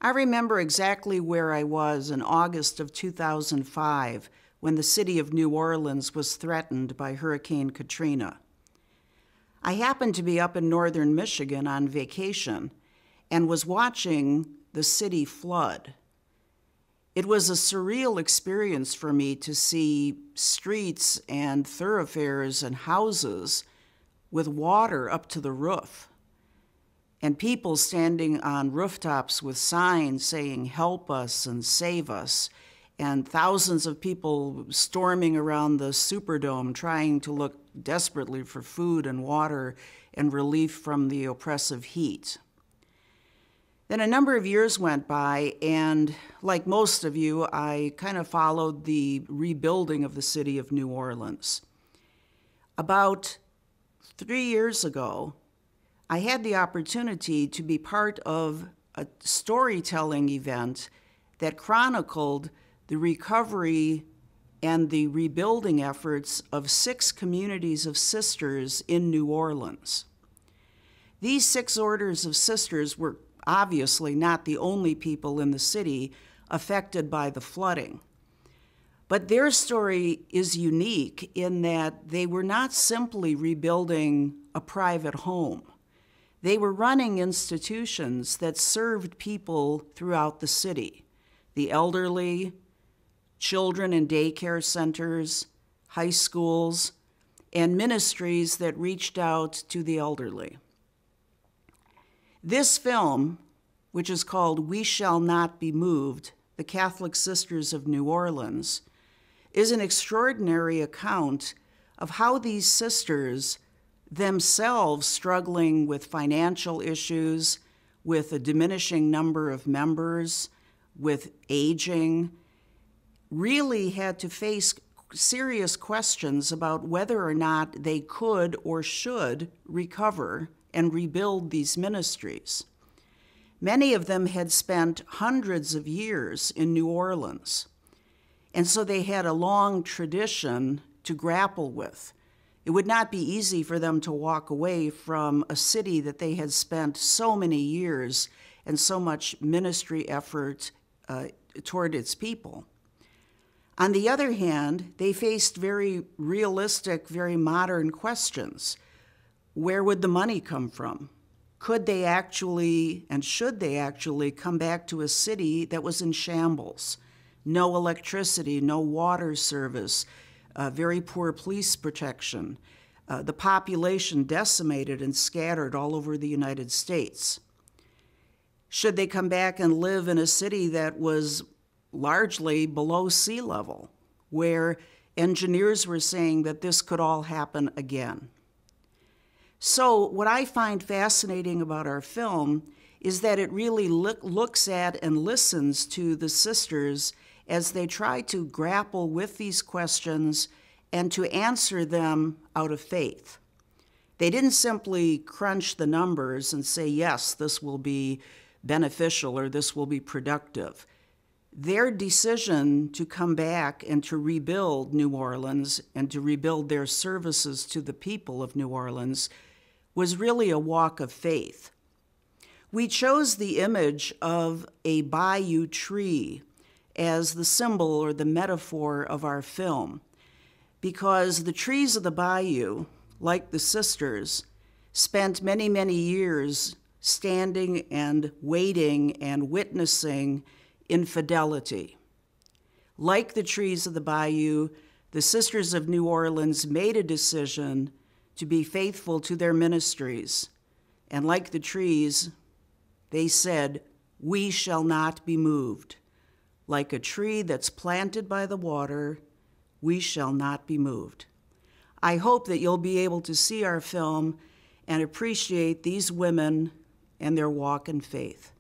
I remember exactly where I was in August of 2005 when the city of New Orleans was threatened by Hurricane Katrina. I happened to be up in northern Michigan on vacation and was watching the city flood. It was a surreal experience for me to see streets and thoroughfares and houses with water up to the roof, and people standing on rooftops with signs saying, "Help us and save us," and thousands of people storming around the Superdome trying to look desperately for food and water and relief from the oppressive heat. Then a number of years went by, and like most of you, I kind of followed the rebuilding of the city of New Orleans. About 3 years ago, I had the opportunity to be part of a storytelling event that chronicled the recovery and the rebuilding efforts of 6 communities of sisters in New Orleans. These 6 orders of sisters were obviously not the only people in the city affected by the flooding. But their story is unique in that they were not simply rebuilding a private home. They were running institutions that served people throughout the city: the elderly, children in daycare centers, high schools, and ministries that reached out to the elderly. This film, which is called "We Shall Not Be Moved: The Catholic Sisters of New Orleans," is an extraordinary account of how these sisters, themselves struggling with financial issues, with a diminishing number of members, with aging, really had to face serious questions about whether or not they could or should recover and rebuild these ministries. Many of them had spent hundreds of years in New Orleans, and so they had a long tradition to grapple with. It would not be easy for them to walk away from a city that they had spent so many years and so much ministry effort toward its people. On the other hand, they faced very realistic, very modern questions. Where would the money come from? Could they actually, and should they actually, come back to a city that was in shambles? No electricity, no water service, very poor police protection, the population decimated and scattered all over the United States. Should they come back and live in a city that was largely below sea level, where engineers were saying that this could all happen again? So what I find fascinating about our film is that it really looks at and listens to the sisters as they try to grapple with these questions and to answer them out of faith. They didn't simply crunch the numbers and say, yes, this will be beneficial or this will be productive. Their decision to come back and to rebuild New Orleans and to rebuild their services to the people of New Orleans was really a walk of faith. We chose the image of a bayou tree as the symbol or the metaphor of our film, because the trees of the bayou, like the sisters, spent many, many years standing and waiting and witnessing infidelity. Like the trees of the bayou, the Sisters of New Orleans made a decision to be faithful to their ministries. And like the trees, they said, "We shall not be moved." Like a tree that's planted by the water, we shall not be moved. I hope that you'll be able to see our film and appreciate these women and their walk in faith.